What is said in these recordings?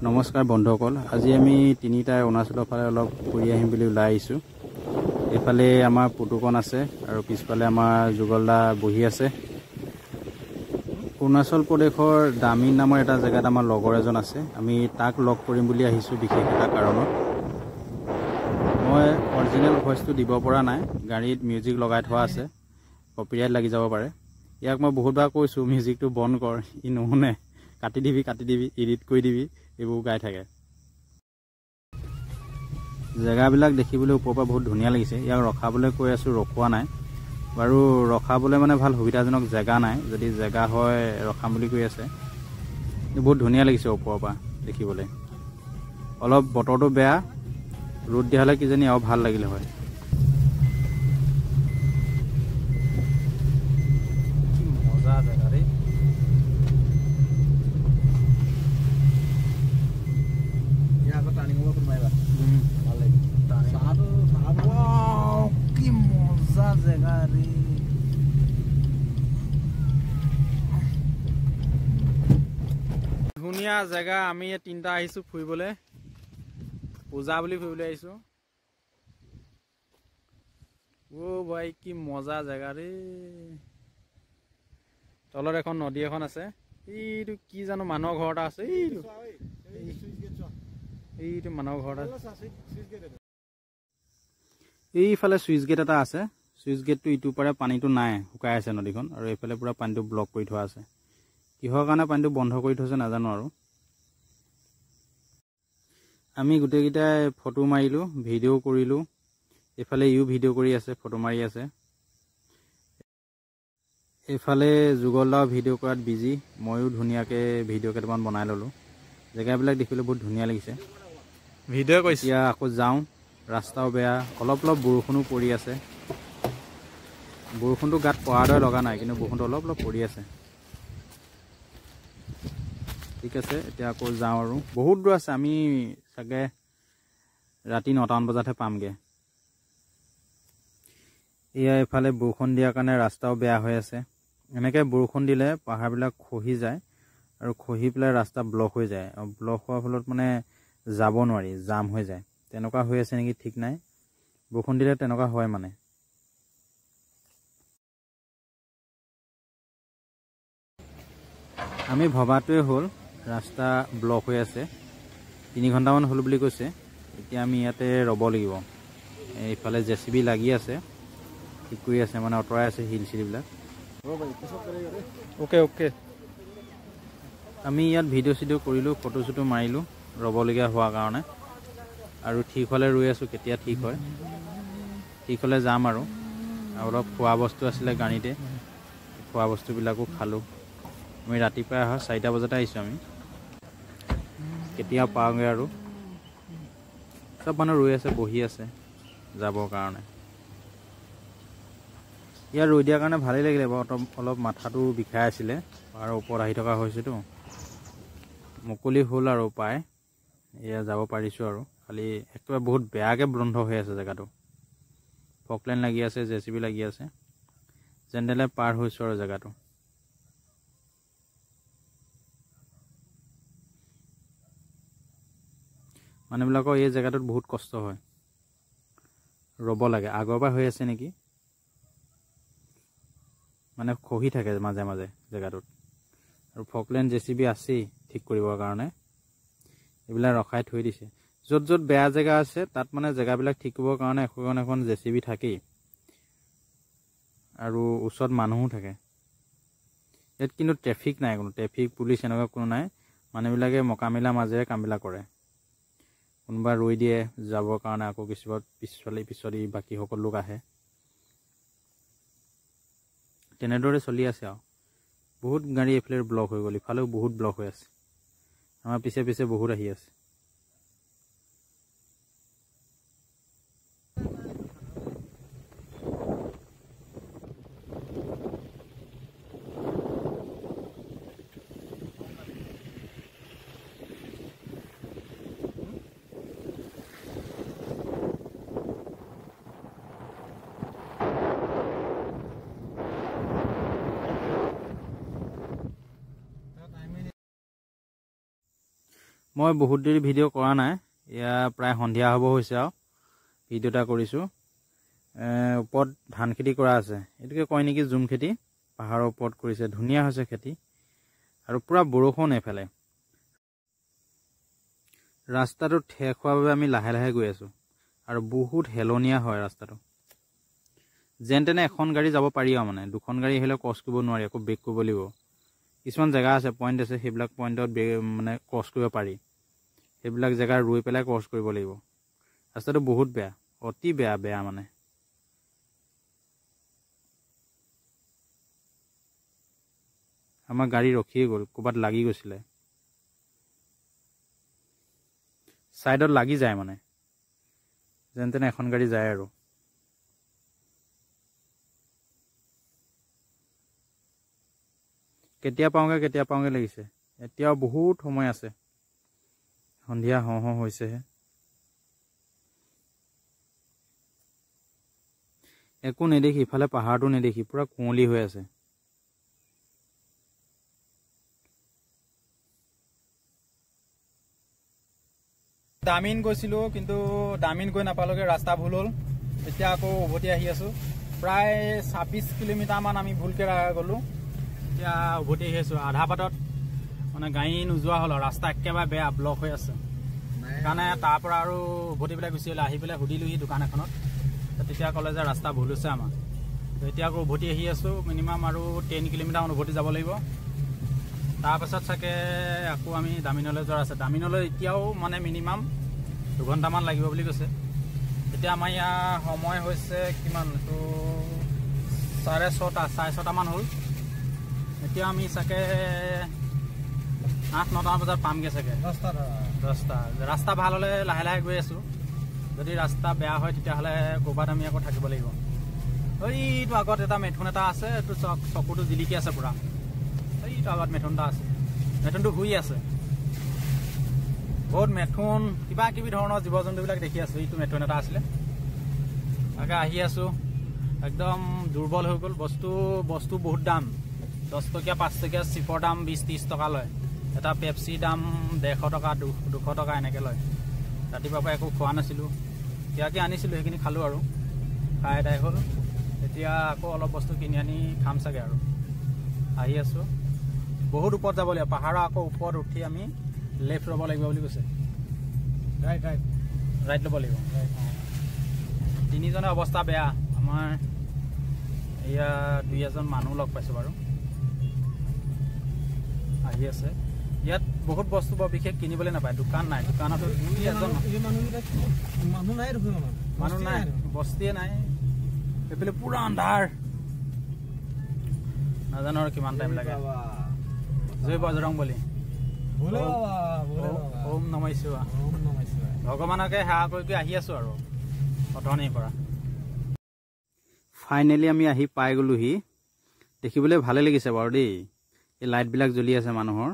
নমস্কাৰ বন্ধুসকল, আজি আমি তিনিটা অৰুণাচলৰ ফালে অলপ ফুৰি আহিম বুলি ওলাই আহিছোঁ। এইফালে আমাৰ পুতুকণ আছে আৰু পিছফালে আমাৰ যুগলদা বহি আছে। অৰুণাচল প্ৰদেশৰ দামিন নামৰ এটা জেগাত আমাৰ লগৰ এজন আছে। আমি তাক লগ কৰিম বুলি আহিছোঁ বিশেষ এটা কাৰণত। মই অৰিজিনেল ভইচটো দিব পৰা নাই, গাড়ীত মিউজিক লগাই থোৱা আছে, কপিৰাইট লাগি যাব পাৰে। ইয়াক মই বহুতবাৰ কৈছোঁ মিউজিকটো বন্ধ কৰ, ই নুশুনে। কাটি দিবি এডিট কৰি দিবি, এইবোৰ গাই থাকে। জেগাবিলাক দেখিবলৈ ওপৰৰ পৰা বহুত ধুনীয়া লাগিছে। ইয়াক ৰখাবলৈ কৈ আছোঁ, ৰখোৱা নাই বাৰু। ৰখাবলৈ মানে ভাল সুবিধাজনক জেগা নাই, যদি জেগা হয় ৰখাম বুলি কৈ আছে। বহুত ধুনীয়া লাগিছে ওপৰৰ পৰা দেখিবলৈ। অলপ বতৰটো বেয়া, ৰ'দ দিয়া হ'লে কিজানি আৰু ভাল লাগিলে হয়। কি মজা জেগা দেই। কি মজা জেগা ৰে। ধুনীয়া জেগা। আমি তিনিটা আহিছোঁ ফুৰিবলৈ, পূজা বুলি ফুৰিবলৈ আহিছোঁ। অ' ভাই কি মজা জেগা ৰে। তলত এখন নদী এখন আছে। এইটো কি জানো মানুহৰ ঘৰ এটা আছে। এইটো মানুহৰ ঘৰ এটা। এইফালে চুইচ গেট এটা আছে। চুইচ গেটটো ইটোৰ পাৰে পানীটো নাই, শুকাই আছে নদীখন, আৰু এইফালে পুৰা পানীটো ব্লক কৰি থোৱা আছে। কিহৰ কাৰণে পানীটো বন্ধ কৰি থৈছে নাজানো আৰু। আমি গোটেইকেইটাই ফটো মাৰিলোঁ, ভিডিঅ' কৰিলোঁ। এইফালে ইও ভিডিঅ' কৰি আছে, ফটো মাৰি আছে। এইফালে যুগলদাও ভিডিঅ' কৰাত বিজি, ময়ো ধুনীয়াকৈ ভিডিঅ' কেইটামান বনাই ল'লোঁ। জেগাবিলাক দেখিবলৈ বহুত ধুনীয়া লাগিছে। ভিডিঅ' কৰিছোঁ। এতিয়া আকৌ যাওঁ, ৰাস্তাও বেয়া, অলপ বৰষুণো পৰি আছে। বৰষুণটো গাত পৰাৰ দৰে লগা নাই, কিন্তু বৰষুণটো অলপ পৰি আছে। ঠিক আছে, এতিয়া আকৌ যাওঁ আৰু। বহুত দূৰ আছে, আমি চাগে ৰাতি 9টামান বজাতহে পামগৈ। এয়া এইফালে বৰষুণ দিয়াৰ কাৰণে ৰাস্তাও বেয়া হৈ আছে। এনেকৈ বৰষুণ দিলে পাহাৰবিলাক খহি যায়, আৰু খহি পেলাই ৰাস্তা ব্লক হৈ যায়, আৰু ব্লক হোৱাৰ ফলত মানে যাব নোৱাৰি, জাম হৈ যায়। তেনেকুৱা হৈ আছে নেকি ঠিক নাই। বৰষুণ দিলে তেনেকুৱা হয় মানে। আমি ভবাটোৱে হ'ল ৰাস্তা ব্লক হৈ আছে। 3 ঘণ্টামান হ'ল বুলি কৈছে। এতিয়া আমি ইয়াতে ৰ'ব লাগিব। এইফালে JCB লাগি আছে, ঠিক কৰি আছে, মানে আঁতৰাই আছে শিল চিলবিলাক। অ'কে। আমি ইয়াত ভিডিঅ' কৰিলোঁ, ফটো চটো মাৰিলোঁ ৰ'বলগীয়া হোৱাৰ কাৰণে, আৰু ঠিক হ'লে ৰৈ আছোঁ কেতিয়া ঠিক হয়। ঠিক হ'লে যাম আৰু অলপ খোৱা বস্তু আছিলে গাড়ীতে, খোৱা বস্তুবিলাকো খালোঁ। আমি ৰাতিপুৱাই অহা 4টা বজাতে আহিছোঁ আমি। কেতিয়া পাওঁগৈ আৰু। চব মানুহ ৰৈ আছে, বহি আছে যাবৰ কাৰণে। ইয়াত ৰৈ দিয়াৰ কাৰণে ভালেই লাগিলে বাৰু। অলপ মাথাটো বিষাই আছিলে, আৰু ওপৰত আহি থকা হৈছেতো। মুকলি হ'ল আৰু পায়, এয়া যাব পাৰিছোঁ আৰু। খালি একেবাৰে বহুত বেয়াকৈ বন্ধ হৈ আছে জেগাটো। ফকলেন লাগি আছে, JCB লাগি আছে। যেনে পাৰ হৈছোঁ আৰু জেগাটো। মানুহবিলাকৰ এই জেগাটোত বহুত কষ্ট হয়, ৰ'ব লাগে। আগৰ পৰা হৈ আছে নেকি, মানে খহি থাকে মাজে মাজে জেগাটোত। আৰু ফকলেন JCB আছেই ঠিক কৰিবৰ কাৰণে, এইবিলাক ৰখাই থৈ দিছে। য'ত বেয়া জেগা আছে তাত মানে জেগাবিলাক ঠিক কৰিবৰ কাৰণে এখন JCB থাকেই, আৰু ওচৰত মানুহো থাকে। ইয়াত কিন্তু ট্ৰেফিক নাই, কোনো ট্ৰেফিক পুলিচ এনেকুৱা কোনো নাই। মানুহবিলাকে মকামিলা মাজেৰে কামবিলাক কৰে। কোনোবা ৰৈ দিয়ে যাবৰ কাৰণে, আকৌ কিছুমান পিছলি বাকী সকলো লোক আহে। তেনেদৰে চলি আছে আৰু। বহুত গাড়ী এইফালে ব্লক হৈ গ'ল, ইফালেও বহুত ব্লক হৈ আছে। আমাৰ পিছে বহুত আহি আছে। মই বহুত দেৰি ভিডিঅ' কৰা নাই, এয়া প্ৰায় সন্ধিয়া হ'ব হৈছে আৰু ভিডিঅ' এটা কৰিছোঁ। ওপৰত ধান খেতি কৰা আছে, এইটোকে কয় নেকি জুম খেতি। পাহাৰৰ ওপৰত কৰিছে, ধুনীয়া হৈছে খেতি আৰু পূৰা বৰষুণ এইফালে। ৰাস্তাটো ঠেক হোৱাৰ বাবে আমি লাহে লাহে গৈ আছোঁ আৰু বহুত হেলনীয়া হয় ৰাস্তাটো। যেন তেনে এখন গাড়ী যাব পাৰি আৰু মানে দুখন গাড়ী আহিলে ক্ৰছ কৰিব নোৱাৰি, আকৌ ব্ৰেক কৰিব লাগিব। কিছুমান জেগা আছে, পইণ্ট আছে, সেইবিলাক পইণ্টত মানে ক্ৰছ কৰিব পাৰি। সেইবিলাক জেগা ৰৈ পেলাই ক্ৰছ কৰিব লাগিব। ৰাস্তাটো বহুত বেয়া, অতি বেয়া মানে। আমাৰ গাড়ী ৰখিয়ে গ'ল, ক'ৰবাত লাগি গৈছিলে। ছাইডত লাগি যায় মানে, যেন তেনে এখন গাড়ী যায় আৰু। কেতিয়া পাওঁগে লাগিছে। এতিয়াও বহুত সময় আছে, সন্ধিয়া হওঁ হৈছেহে। একো নেদেখি, ইফালে পাহাৰটো নেদেখি, পুৰা কুঁৱলী হৈ আছে। দামিন গৈছিলোঁ, কিন্তু দামিন গৈ নাপালোগৈ, ৰাস্তা ভুল হ'ল। এতিয়া আকৌ উভতি আহি আছোঁ। প্ৰায় 26 কিলোমিটাৰমান আমি ভুলকৈ গ'লোঁ। এতিয়া উভতি আহি আছোঁ। আধা বাটত মানে গাড়ী নোযোৱা হ'ল আৰু ৰাস্তা একেবাৰে বেয়া, ব্লক হৈ আছে। সেইকাৰণে তাৰ পৰা আৰু উভতি পেলাই গুচি আহিলোঁ। আহি পেলাই সুধিলোঁহি দোকান এখনত, তেতিয়া ক'লে যে ৰাস্তা ভুল হৈছে আমাৰ। এতিয়া আকৌ উভতি আহি আছোঁ। মিনিমাম আৰু 10 কিলোমিটাৰমান উভতি যাব লাগিব। তাৰপাছত চাগে আকৌ আমি দামিনলৈ যোৱাৰ আছে। দামিনলৈ এতিয়াও মানে মিনিমাম 2 ঘণ্টামান লাগিব বুলি কৈছে। এতিয়া আমাৰ ইয়াৰ সময় হৈছে কিমান, এইটো 6:30মান হ'ল। এতিয়া আমি চাগে 8-9টা বজাত পামগৈ চাগে। 10টা। ৰাস্তা ভাল হ'লে লাহে লাহে গৈ আছোঁ। যদি ৰাস্তা বেয়া হয় তেতিয়াহ'লে ক'ৰবাত আমি আকৌ থাকিব লাগিব। এইটো আগত এটা মেথুন এটা আছে, এইটো চকুটো জিলিকি আছে পূৰা। এইটো আগত মেথুন এটা আছে, মেথুনটো শুই আছে। বহুত মেথুন কিবা কিবি ধৰণৰ জীৱ জন্তুবিলাক দেখি আছোঁ। এইটো মেথুন এটা আছিলে। তাকে আহি আছোঁ, একদম দুৰ্বল হৈ গ'ল। বস্তু বহুত দাম। 10 টকীয়া 5 টকীয়া চিপৰ দাম 20-30 টকা লয়। এটা পেপচিৰ দাম 150 টকা 200 টকা এনেকৈ লয়। ৰাতিপুৱাৰ পৰা একো খোৱা নাছিলোঁ, কিয়াকৈ আনিছিলোঁ সেইখিনি খালোঁ আৰু খাই এদাই হ'ল। এতিয়া আকৌ অলপ বস্তু কিনি আনি খাম চাগে আৰু। আহি আছোঁ, বহুত ওপৰত যাব লাগিব। পাহাৰৰ আকৌ ওপৰত উঠি আমি লেফ্ট ল'ব লাগিব বুলি কৈছে। ৰাইট ল'ব লাগিব। 3জনে অৱস্থা বেয়া। আমাৰ এয়া 2-এজন মানুহ লগ পাইছোঁ বাৰু, আহি আছে। ইয়াত বহুত বস্তু বৰ বিশেষ কিনিবলৈ নাপায়, দোকান নাই। দোকানতো 2-এজন মানুহ নাই, বস্তিয়ে নাই। এইফালে পুৰা আন্ধাৰ, নাজানো আৰু কিমান টাইম লাগে। জয় বজৰং বলি, ওম নমঃ শিৱায়। ভগৱানকে সেৱা কৰি আহি আছোঁ আৰু অথনিৰ পৰা। ফাইনেলি আমি আহি পাই গ'লোহি। দেখিবলৈ ভালে লাগিছে বাৰু দেই। এই লাইটবিলাক জ্বলি আছে, মানুহৰ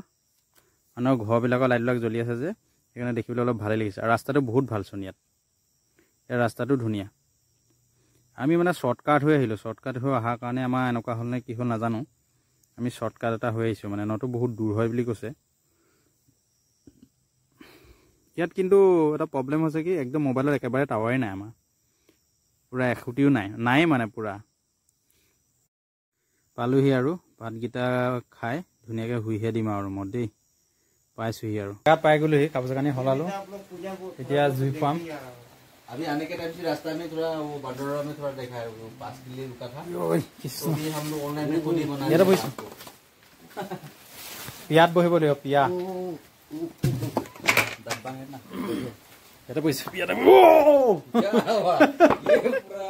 ঘৰবিলাকৰ লাইটবিলাক জ্বলি আছে যে, সেইকাৰণে দেখিবলৈ অলপ ভালে লাগিছে। আৰু ৰাস্তাটো বহুত ভালচোন ইয়াত, ৰাস্তাটো ধুনীয়া। আমি মানে শ্বৰ্টকাট হৈ আহিলোঁ। শ্বৰ্টকাট হৈ অহাৰ কাৰণে আমাৰ এনেকুৱা হ'ল নে কি হ'ল নাজানো। আমি শ্বৰ্টকাট এটা হৈ আহিছোঁ, মানে নতো বহুত দূৰ হয় বুলি কৈছে। ইয়াত কিন্তু এটা প্ৰব্লেম হৈছে কি, একদম মোবাইলত একেবাৰে টাৱাৰেই নাই আমাৰ, পূৰা এখুটিও নাই মানে পূৰা। পালোহি আৰু ভাতকেইটা খাই ধুনীয়াকৈ শুইহে দিম আৰু ৰুমত দেই। পাইছোঁহি আৰু ইয়াত পাই গ'লোহি। কাপোৰ কানি সলালোঁ, এতিয়া জুই খুৱাম। अभी आने के टाइम से रास्ता में थोड़ा वो बंडोरा में थोड़ा देखा है, वो 5 किलो रुका था। तो भी हम लोग ऑनलाइन में खुद ही बना यार बस पियात बहिब लियो पिया डब्बा है ना, ये तो बस पिया। क्या हुआ? ये पूरा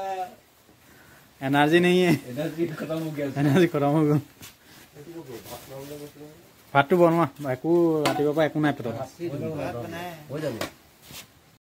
एनर्जी नहीं है, एनर्जी खत्म हो गया। एनर्जी खत्म हो गया। ভাতটো বনোৱা, একো ৰাতিপুৱাৰ পৰা একো নাই পেটত। हो जाएगा।